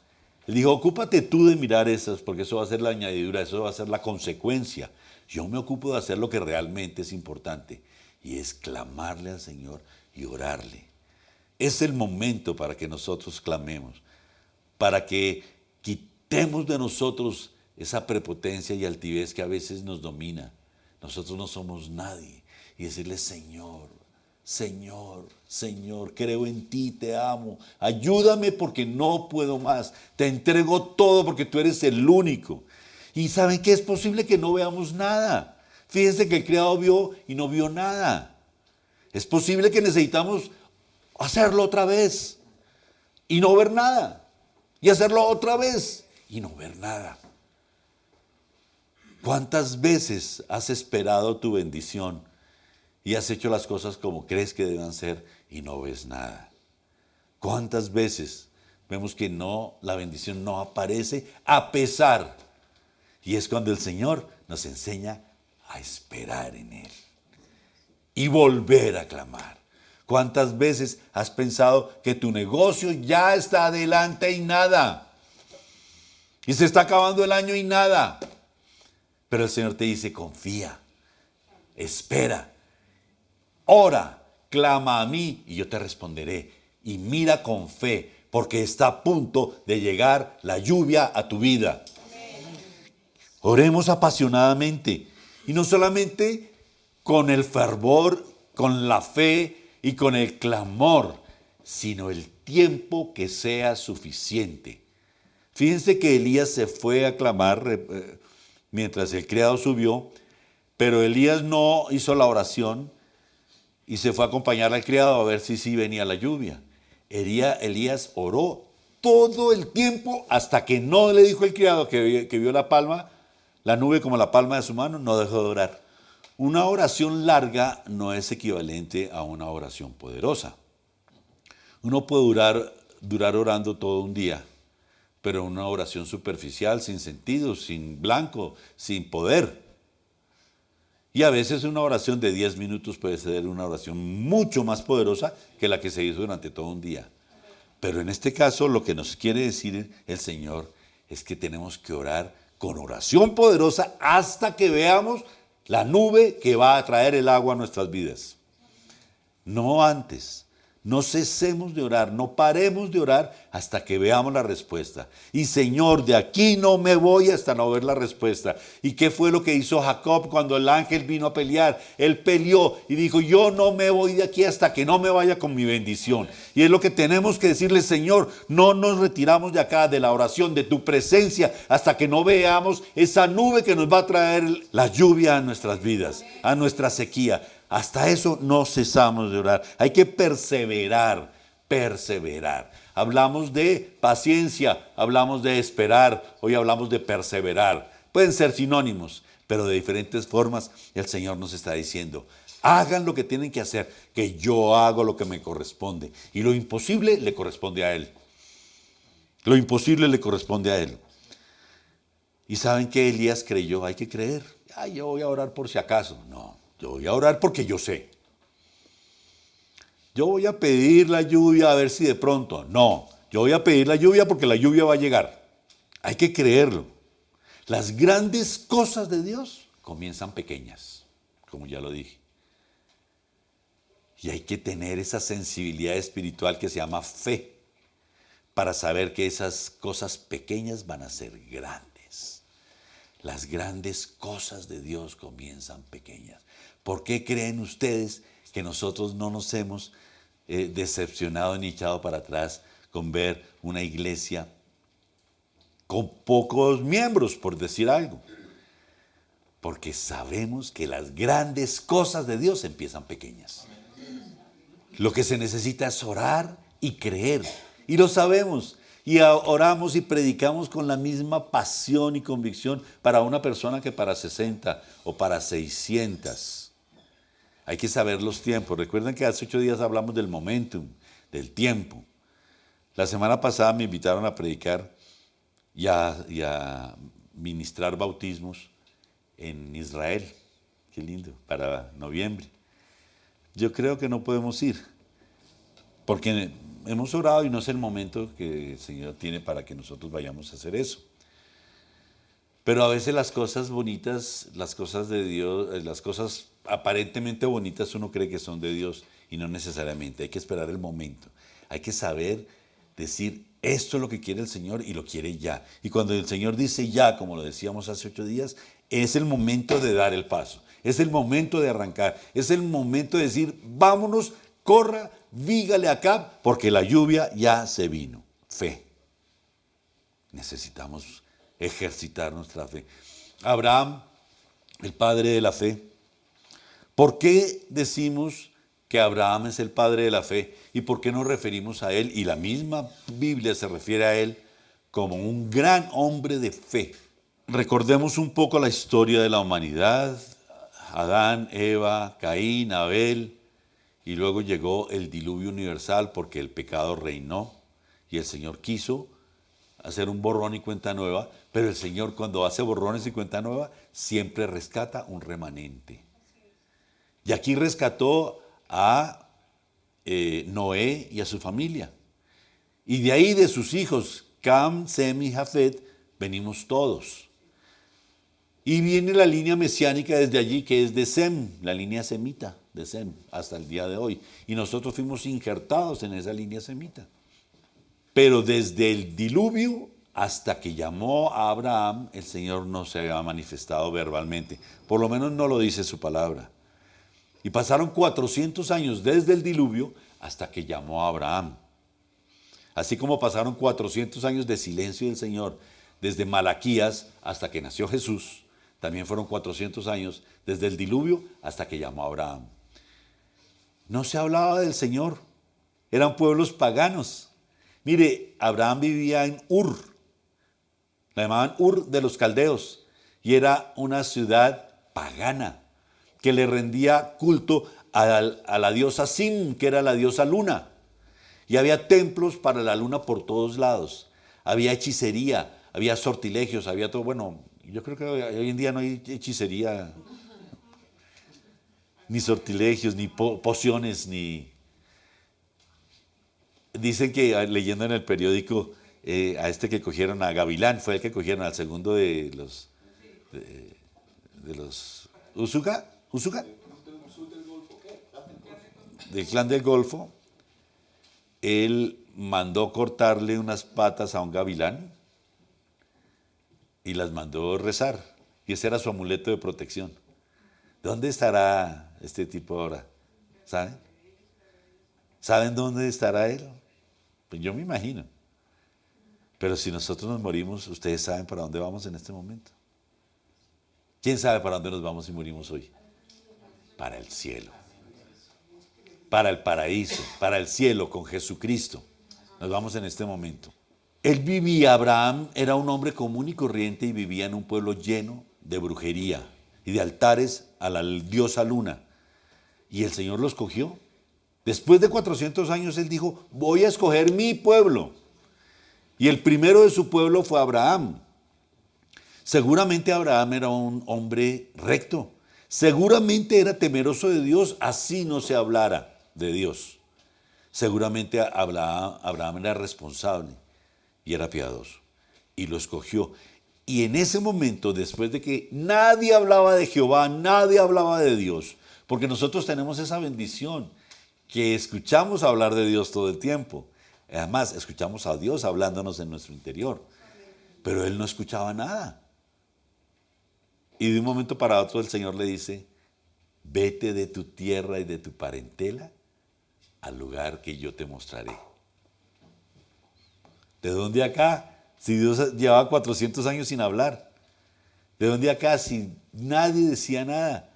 Él dijo, ocúpate tú de mirar esas, porque eso va a ser la añadidura, eso va a ser la consecuencia. Yo me ocupo de hacer lo que realmente es importante, y es clamarle al Señor y orarle. Es el momento para que nosotros clamemos, para que quitemos de nosotros esa prepotencia y altivez que a veces nos domina. Nosotros no somos nadie. Y decirle, Señor, Señor, Señor, creo en ti, te amo. Ayúdame porque no puedo más. Te entrego todo porque tú eres el único. Y ¿saben qué? Es posible que no veamos nada. Fíjense que el criado vio y no vio nada. Es posible que necesitamos hacerlo otra vez y no ver nada. Y hacerlo otra vez y no ver nada. ¿Cuántas veces has esperado tu bendición y has hecho las cosas como crees que deben ser y no ves nada? ¿Cuántas veces vemos que no, la bendición no aparece a pesar? Y es cuando el Señor nos enseña a esperar en Él y volver a clamar. ¿Cuántas veces has pensado que tu negocio ya está adelante y nada? Y se está acabando el año y nada. Pero el Señor te dice, confía, espera, ora, clama a mí y yo te responderé. Y mira con fe, porque está a punto de llegar la lluvia a tu vida. Oremos apasionadamente. Y no solamente con el fervor, con la fe y con el clamor, sino el tiempo que sea suficiente. Fíjense que Elías se fue a clamar mientras el criado subió, pero Elías no hizo la oración y se fue a acompañar al criado a ver si sí venía la lluvia. Elías oró todo el tiempo hasta que no le dijo el criado que vio la palma, la nube como la palma de su mano, no dejó de orar. Una oración larga no es equivalente a una oración poderosa. Uno puede durar orando todo un día, pero una oración superficial, sin sentido, sin blanco, sin poder. Y a veces una oración de 10 minutos puede ser una oración mucho más poderosa que la que se hizo durante todo un día. Pero en este caso lo que nos quiere decir el Señor es que tenemos que orar con oración poderosa hasta que veamos la nube que va a traer el agua a nuestras vidas. No antes. No cesemos de orar, no paremos de orar hasta que veamos la respuesta. Y Señor, de aquí no me voy hasta no ver la respuesta. ¿Y qué fue lo que hizo Jacob cuando el ángel vino a pelear? Él peleó y dijo, yo no me voy de aquí hasta que no me vaya con mi bendición. Y es lo que tenemos que decirle, Señor, no nos retiramos de acá, de la oración, de tu presencia, hasta que no veamos esa nube que nos va a traer la lluvia a nuestras vidas, a nuestra sequía. Hasta eso no cesamos de orar. Hay que perseverar, perseverar. Hablamos de paciencia, hablamos de esperar, hoy hablamos de perseverar. Pueden ser sinónimos, pero de diferentes formas el Señor nos está diciendo, hagan lo que tienen que hacer, que yo hago lo que me corresponde. Y lo imposible le corresponde a Él. Lo imposible le corresponde a Él. ¿Y saben qué Elías creyó? Hay que creer. Yo voy a orar por si acaso. No. Yo voy a orar porque yo sé. Yo voy a pedir la lluvia a ver si de pronto. No, yo voy a pedir la lluvia porque la lluvia va a llegar. Hay que creerlo. Las grandes cosas de Dios comienzan pequeñas, como ya lo dije. Y hay que tener esa sensibilidad espiritual que se llama fe para saber que esas cosas pequeñas van a ser grandes. Las grandes cosas de Dios comienzan pequeñas. ¿Por qué creen ustedes que nosotros no nos hemos decepcionado ni echado para atrás con ver una iglesia con pocos miembros, por decir algo? Porque sabemos que las grandes cosas de Dios empiezan pequeñas. Lo que se necesita es orar y creer. Y lo sabemos. Y oramos y predicamos con la misma pasión y convicción para una persona que para 60 o para 600. Hay que saber los tiempos. Recuerden que hace 8 días hablamos del momentum, del tiempo. La semana pasada me invitaron a predicar y a ministrar bautismos en Israel. Qué lindo, para noviembre. Yo creo que no podemos ir, porque hemos orado y no es el momento que el Señor tiene para que nosotros vayamos a hacer eso. Pero a veces las cosas bonitas, las cosas de Dios, las cosas aparentemente bonitas uno cree que son de Dios y no necesariamente. Hay que esperar el momento. Hay que saber decir, esto es lo que quiere el Señor y lo quiere ya. Y cuando el Señor dice ya, como lo decíamos hace 8 días, es el momento de dar el paso. Es el momento de arrancar. Es el momento de decir, vámonos, corra, dígale acá, porque la lluvia ya se vino. Fe. Necesitamos ejercitar nuestra fe. Abraham, el padre de la fe. ¿Por qué decimos que Abraham es el padre de la fe? ¿Y por qué nos referimos a él? Y la misma Biblia se refiere a él como un gran hombre de fe. Recordemos un poco la historia de la humanidad. Adán, Eva, Caín, Abel, y luego llegó el diluvio universal porque el pecado reinó y el Señor quiso hacer un borrón y cuenta nueva, pero el Señor cuando hace borrones y cuenta nueva siempre rescata un remanente. Y aquí rescató a Noé y a su familia. Y de ahí de sus hijos, Cam, Sem y Jafet, venimos todos. Y viene la línea mesiánica desde allí, que es de Sem, la línea semita de Sem, hasta el día de hoy. Y nosotros fuimos injertados en esa línea semita. Pero desde el diluvio hasta que llamó a Abraham, el Señor no se había manifestado verbalmente. Por lo menos no lo dice su palabra. Y pasaron 400 años desde el diluvio hasta que llamó a Abraham. Así como pasaron 400 años de silencio del Señor desde Malaquías hasta que nació Jesús, también fueron 400 años desde el diluvio hasta que llamó a Abraham. No se hablaba del Señor, eran pueblos paganos. Mire, Abraham vivía en Ur, la llamaban Ur de los Caldeos, y era una ciudad pagana que le rendía culto a la diosa Sim, que era la diosa luna. Y había templos para la luna por todos lados. Había hechicería, había sortilegios, había todo. Bueno, yo creo que hoy en día no hay hechicería, ni sortilegios, ni pociones, ni... Dicen que, leyendo en el periódico, a este que cogieron a Gavilán, fue el que cogieron al segundo de los Usuga, del clan del Golfo. Él mandó cortarle unas patas a un gavilán y las mandó rezar. Y ese era su amuleto de protección. ¿Dónde estará este tipo ahora? ¿Saben? ¿Saben dónde estará él? Pues yo me imagino. Pero si nosotros nos morimos, ustedes saben para dónde vamos en este momento. ¿Quién sabe para dónde nos vamos si morimos hoy? Para el cielo. Para el paraíso, para el cielo con Jesucristo. Nos vamos en este momento. Él vivía, Abraham era un hombre común y corriente y vivía en un pueblo lleno de brujería y de altares a la diosa luna. Y el Señor lo escogió. Después de 400 años él dijo, voy a escoger mi pueblo. Y el primero de su pueblo fue Abraham. Seguramente Abraham era un hombre recto. Seguramente era temeroso de Dios, así no se hablara de Dios. Seguramente Abraham era responsable y era piadoso. Y lo escogió. Y en ese momento, después de que nadie hablaba de Jehová, nadie hablaba de Dios, porque nosotros tenemos esa bendición, que escuchamos hablar de Dios todo el tiempo. Además, escuchamos a Dios hablándonos en nuestro interior. Pero él no escuchaba nada. Y de un momento para otro el Señor le dice, vete de tu tierra y de tu parentela al lugar que yo te mostraré. ¿De dónde acá? Si Dios llevaba 400 años sin hablar. ¿De dónde acá? Si nadie decía nada.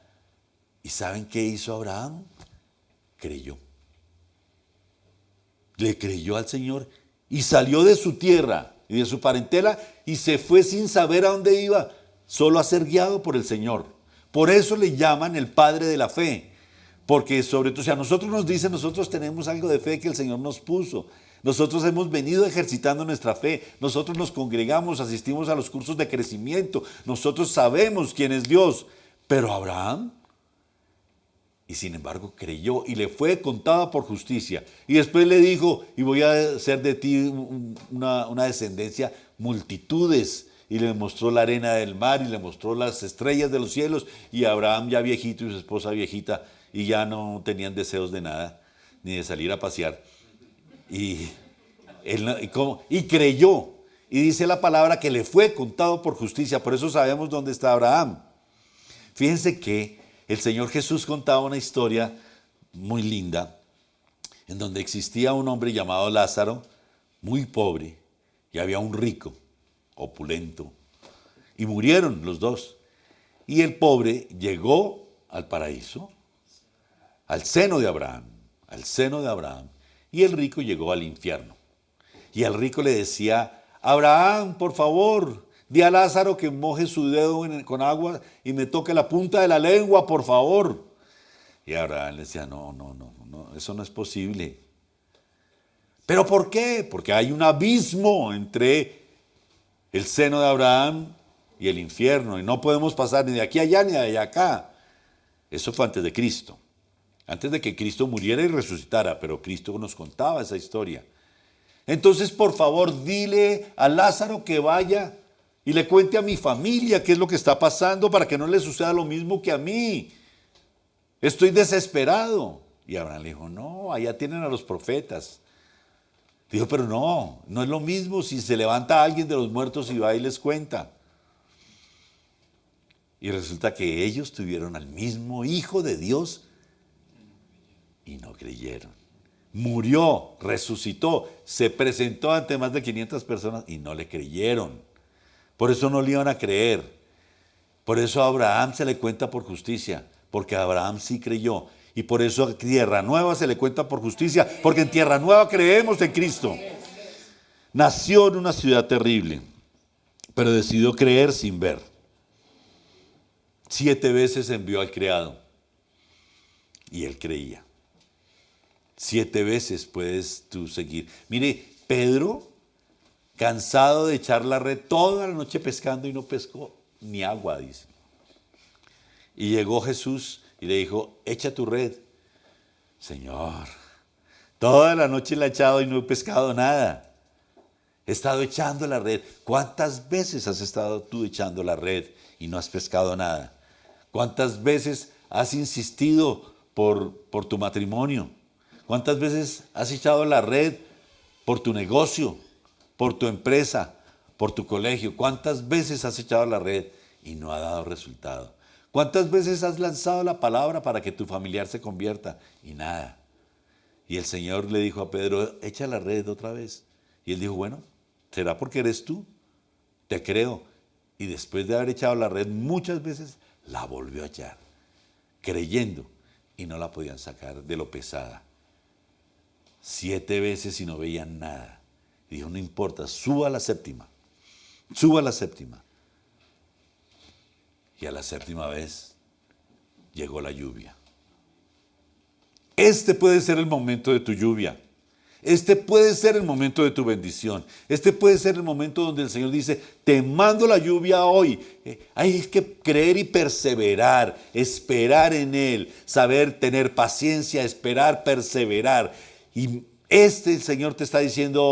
¿Y saben qué hizo Abraham? Creyó. Le creyó al Señor y salió de su tierra y de su parentela y se fue sin saber a dónde iba, solo a ser guiado por el Señor. Por eso le llaman el Padre de la fe, porque sobre todo, si a nosotros nos dicen, nosotros tenemos algo de fe que el Señor nos puso. Nosotros hemos venido ejercitando nuestra fe, nosotros nos congregamos, asistimos a los cursos de crecimiento, nosotros sabemos quién es Dios, pero Abraham, y sin embargo creyó y le fue contada por justicia. Y después le dijo, y voy a hacer de ti una descendencia multitudes. Y le mostró la arena del mar y le mostró las estrellas de los cielos. Y Abraham ya viejito y su esposa viejita y ya no tenían deseos de nada, ni de salir a pasear. Y creyó. Y dice la palabra que le fue contado por justicia. Por eso sabemos dónde está Abraham. Fíjense que el Señor Jesús contaba una historia muy linda en donde existía un hombre llamado Lázaro, muy pobre, y había un rico, opulento, y murieron los dos. Y el pobre llegó al paraíso, al seno de Abraham, y el rico llegó al infierno. Y el rico le decía, Abraham, por favor, di a Lázaro que moje su dedo con agua y me toque la punta de la lengua, por favor. Y Abraham le decía, no, eso no es posible. ¿Pero por qué? Porque hay un abismo entre el seno de Abraham y el infierno, y no podemos pasar ni de aquí allá ni de allá acá. Eso fue antes de Cristo, antes de que Cristo muriera y resucitara, pero Cristo nos contaba esa historia. Entonces, por favor, dile a Lázaro que vaya y le cuente a mi familia qué es lo que está pasando para que no le suceda lo mismo que a mí. Estoy desesperado. Y Abraham le dijo, no, allá tienen a los profetas. Dijo, pero no es lo mismo si se levanta alguien de los muertos y va y les cuenta. Y resulta que ellos tuvieron al mismo Hijo de Dios y no creyeron. Murió, resucitó, se presentó ante más de 500 personas y no le creyeron. Por eso no le iban a creer. Por eso a Abraham se le cuenta por justicia, porque Abraham sí creyó. Y por eso a Tierra Nueva se le cuenta por justicia, porque en Tierra Nueva creemos en Cristo. Nació en una ciudad terrible, pero decidió creer sin ver. 7 veces envió al criado y él creía. 7 veces puedes tú seguir. Mire, Pedro, cansado de echar la red toda la noche pescando y no pescó ni agua, dice. Y llegó Jesús y le dijo, echa tu red. Señor, toda la noche la he echado y no he pescado nada. He estado echando la red. ¿Cuántas veces has estado tú echando la red y no has pescado nada? ¿Cuántas veces has insistido por tu matrimonio? ¿Cuántas veces has echado la red por tu negocio, por tu empresa, por tu colegio? ¿Cuántas veces has echado la red y no ha dado resultado? ¿Cuántas veces has lanzado la palabra para que tu familiar se convierta y nada? Y el Señor le dijo a Pedro, echa la red otra vez. Y él dijo, bueno, ¿será porque eres tú? Te creo. Y después de haber echado la red muchas veces, la volvió a echar, creyendo, y no la podían sacar de lo pesada. 7 veces y no veían nada. Y dijo, no importa, suba a la séptima. Suba a la séptima. Y a la 7ª vez llegó la lluvia. Este puede ser el momento de tu lluvia. Este puede ser el momento de tu bendición. Este puede ser el momento donde el Señor dice, te mando la lluvia hoy. Hay que creer y perseverar, esperar en Él, saber tener paciencia, esperar, perseverar. Y el Señor te está diciendo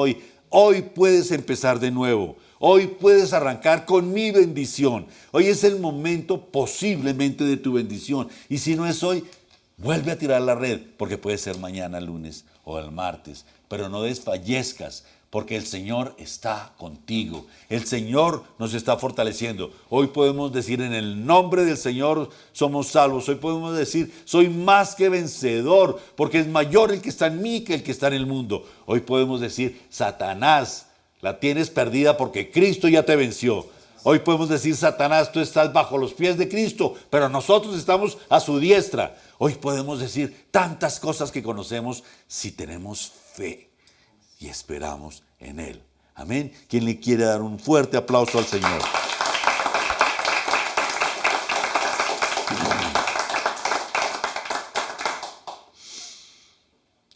hoy puedes empezar de nuevo. Hoy puedes arrancar con mi bendición. Hoy es el momento posiblemente de tu bendición. Y si no es hoy, Vuelve a tirar la red, porque puede ser mañana, lunes o el martes, pero no desfallezcas, porque el Señor está contigo. El Señor nos está fortaleciendo. Hoy podemos decir, en el nombre del Señor somos salvos. Hoy podemos decir, soy más que vencedor, porque es mayor el que está en mí que el que está en el mundo. Hoy podemos decir, Satanás, la tienes perdida porque Cristo ya te venció. Hoy podemos decir, Satanás, tú estás bajo los pies de Cristo, pero nosotros estamos a su diestra. Hoy podemos decir tantas cosas que conocemos si tenemos fe y esperamos en Él. Amén. ¿Quién le quiere dar un fuerte aplauso al Señor?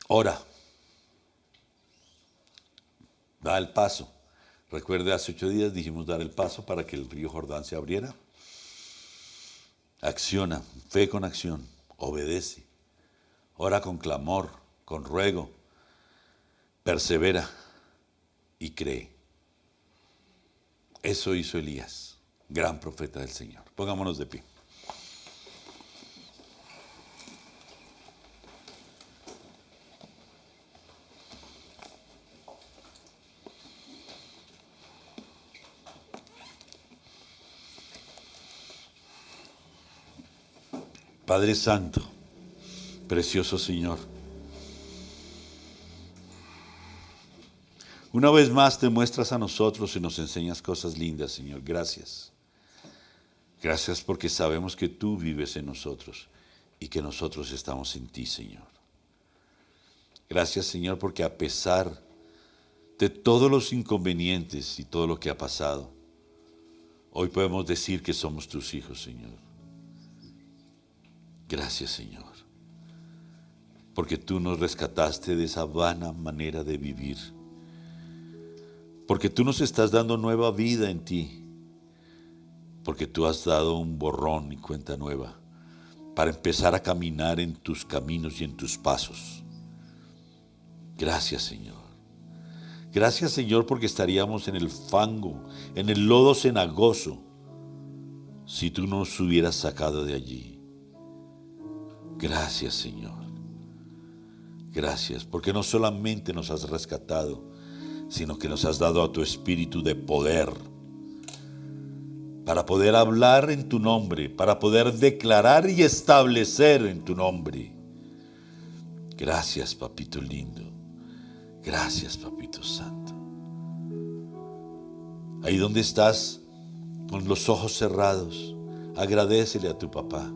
Ora. Da el paso. Recuerde, hace 8 días dijimos dar el paso para que el río Jordán se abriera. Acciona, fe con acción, obedece. Ora con clamor, con ruego. Persevera y cree. Eso hizo Elías, gran profeta del Señor. Pongámonos de pie. Padre Santo, precioso Señor, una vez más te muestras a nosotros y nos enseñas cosas lindas, Señor. Gracias. Gracias porque sabemos que tú vives en nosotros y que nosotros estamos en ti, Señor. Gracias, Señor, porque a pesar de todos los inconvenientes y todo lo que ha pasado, hoy podemos decir que somos tus hijos, Señor. Gracias, Señor, porque tú nos rescataste de esa vana manera de vivir, porque tú nos estás dando nueva vida en ti, porque tú has dado un borrón y cuenta nueva para empezar a caminar en tus caminos y en tus pasos. Gracias, Señor. Gracias, Señor, porque estaríamos en el fango, en el lodo cenagoso, si tú nos hubieras sacado de allí. Gracias, Señor. Gracias, porque no solamente nos has rescatado, sino que nos has dado a tu espíritu de poder, para poder hablar en tu nombre, para poder declarar y establecer en tu nombre. Gracias, papito lindo. Gracias, papito santo. Ahí donde estás, con los ojos cerrados, agradécele a tu papá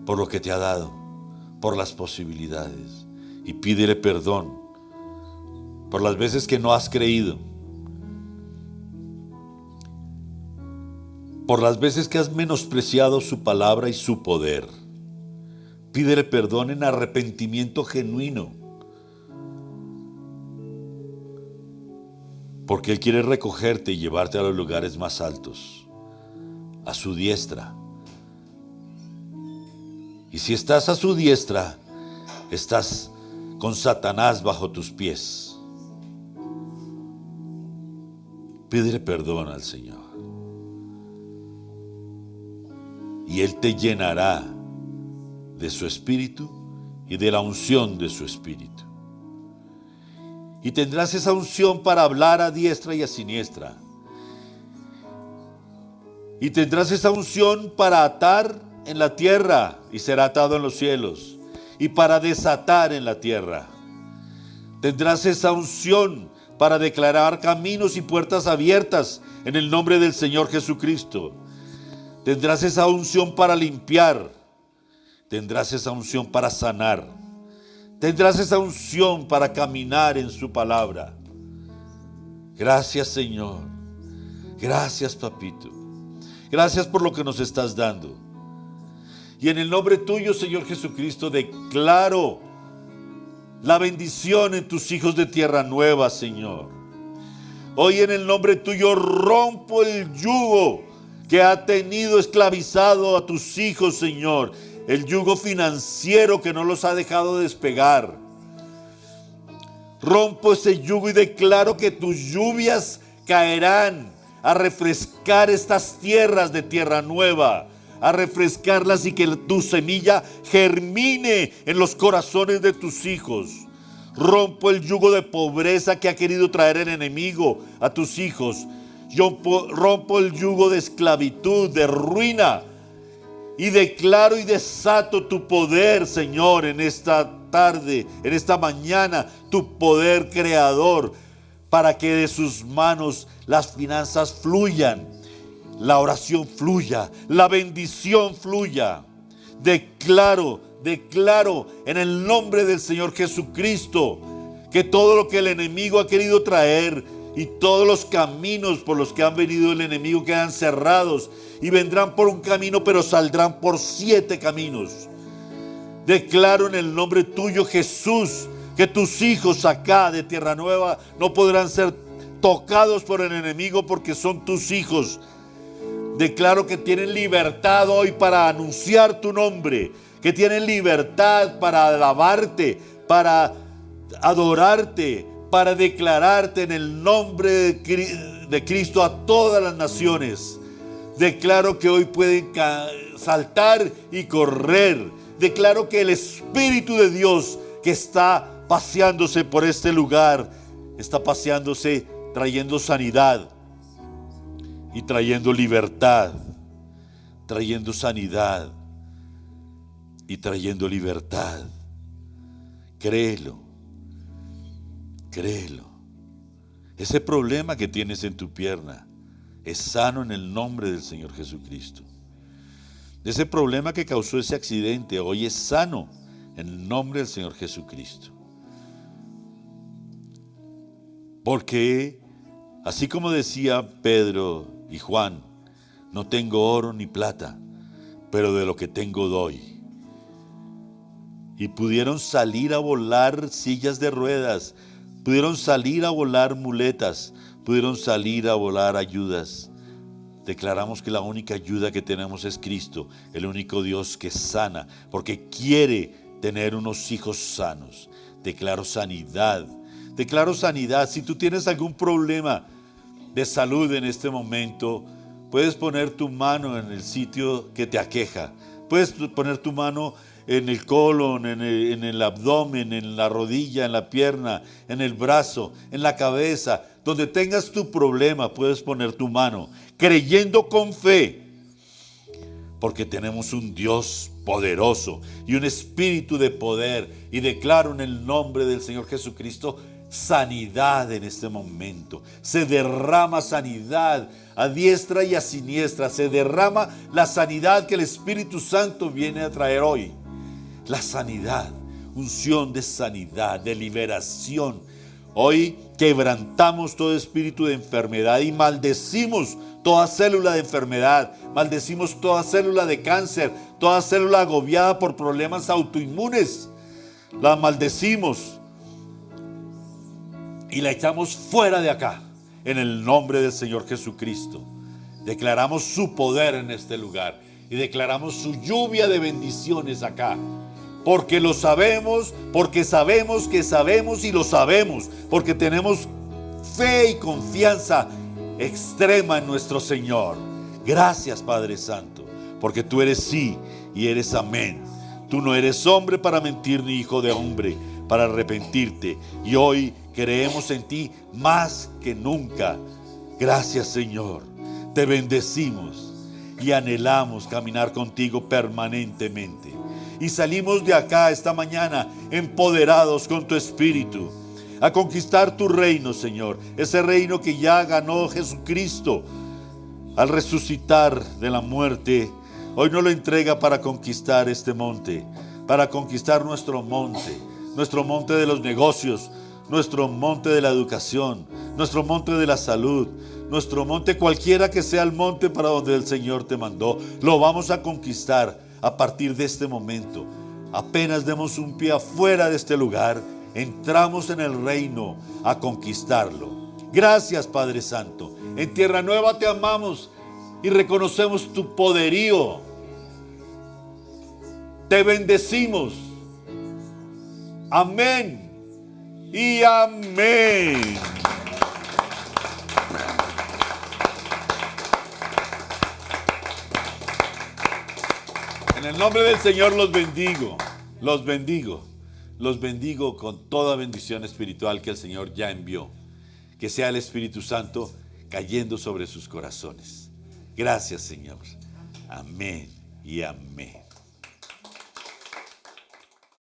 por lo que te ha dado, por las posibilidades, y pídele perdón por las veces que no has creído, por las veces que has menospreciado su palabra y su poder. Pídele perdón en arrepentimiento genuino, porque Él quiere recogerte y llevarte a los lugares más altos, a su diestra. Y si estás a su diestra, estás con Satanás bajo tus pies. Pídele perdón al Señor. Y Él te llenará de su espíritu y de la unción de su espíritu. Y tendrás esa unción para hablar a diestra y a siniestra. Y tendrás esa unción para atar en la tierra y será atado en los cielos, y para desatar en la tierra. Tendrás esa unción para declarar caminos y puertas abiertas en el nombre del Señor Jesucristo. Tendrás esa unción para limpiar. Tendrás esa unción para sanar. Tendrás esa unción para caminar en su palabra. Gracias, Señor. Gracias, papito. Gracias por lo que nos estás dando. Y en el nombre tuyo, Señor Jesucristo, declaro la bendición en tus hijos de Tierra Nueva, Señor. Hoy en el nombre tuyo rompo el yugo que ha tenido esclavizado a tus hijos, Señor. El yugo financiero que no los ha dejado despegar. Rompo ese yugo y declaro que tus lluvias caerán a refrescar estas tierras de Tierra Nueva, a refrescarlas y que tu semilla germine en los corazones de tus hijos. Rompo el yugo de pobreza que ha querido traer el enemigo a tus hijos. Yo rompo el yugo de esclavitud, de ruina, y declaro y desato tu poder, Señor, en esta tarde, en esta mañana, tu poder creador, para que de sus manos las finanzas fluyan, la oración fluya, la bendición fluya. Declaro en el nombre del Señor Jesucristo que todo lo que el enemigo ha querido traer y todos los caminos por los que han venido el enemigo quedan cerrados y vendrán por un camino, pero saldrán por 7 caminos. Declaro en el nombre tuyo, Jesús, que tus hijos acá de Tierra Nueva no podrán ser tocados por el enemigo porque son tus hijos. Declaro que tienen libertad hoy para anunciar tu nombre, que tienen libertad para alabarte, para adorarte, para declararte en el nombre de Cristo a todas las naciones. Declaro que hoy pueden saltar y correr. Declaro que el Espíritu de Dios que está paseándose por este lugar, está paseándose trayendo sanidad y trayendo libertad, trayendo sanidad y trayendo libertad. Créelo, créelo. Ese problema que tienes en tu pierna es sano en el nombre del Señor Jesucristo. Ese problema que causó ese accidente hoy es sano en el nombre del Señor Jesucristo. Porque así como decía Pedro y Juan, no tengo oro ni plata, pero de lo que tengo doy. Y pudieron salir a volar sillas de ruedas, pudieron salir a volar muletas, pudieron salir a volar ayudas. Declaramos que la única ayuda que tenemos es Cristo, el único Dios que sana, porque quiere tener unos hijos sanos. Declaro sanidad. Declaro sanidad. Si tú tienes algún problema de salud en este momento, puedes poner tu mano en el sitio que te aqueja. Puedes poner tu mano en el colon, en el abdomen, en la rodilla, en la pierna, en el brazo, en la cabeza. Donde tengas tu problema, puedes poner tu mano, creyendo con fe. Porque tenemos un Dios poderoso y un espíritu de poder. Y declaro en el nombre del Señor Jesucristo sanidad en este momento. Se derrama sanidad a diestra y a siniestra. Se derrama la sanidad que el Espíritu Santo viene a traer hoy. La sanidad, unción de sanidad, de liberación. Hoy quebrantamos todo espíritu de enfermedad y maldecimos toda célula de enfermedad. Maldecimos toda célula de cáncer, toda célula agobiada por problemas autoinmunes. La maldecimos y la echamos fuera de acá, en el nombre del Señor Jesucristo. Declaramos su poder en este lugar y declaramos su lluvia de bendiciones acá. Porque lo sabemos, porque sabemos que sabemos y lo sabemos, porque tenemos fe y confianza extrema en nuestro Señor. Gracias, Padre Santo, porque tú eres sí y eres amén. Tú no eres hombre para mentir ni hijo de hombre para arrepentirte. Y hoy creemos en ti más que nunca. Gracias, Señor. Te bendecimos y anhelamos caminar contigo permanentemente. Y salimos de acá esta mañana empoderados con tu espíritu a conquistar tu reino, Señor. Ese reino que ya ganó Jesucristo al resucitar de la muerte. Hoy nos lo entrega para conquistar este monte, para conquistar nuestro monte de los negocios, nuestro monte de la educación, nuestro monte de la salud, nuestro monte, cualquiera que sea el monte para donde el Señor te mandó. Lo vamos a conquistar a partir de este momento. Apenas demos un pie afuera de este lugar, entramos en el reino a conquistarlo. Gracias, Padre Santo. En Tierra Nueva te amamos y reconocemos tu poderío. Te bendecimos. Amén y amén. el nombre del Señor los bendigo. Los bendigo. Los bendigo con toda bendición espiritual que el Señor ya envió. Que sea el Espíritu Santo cayendo sobre sus corazones. Gracias, Señor. Amén y amén.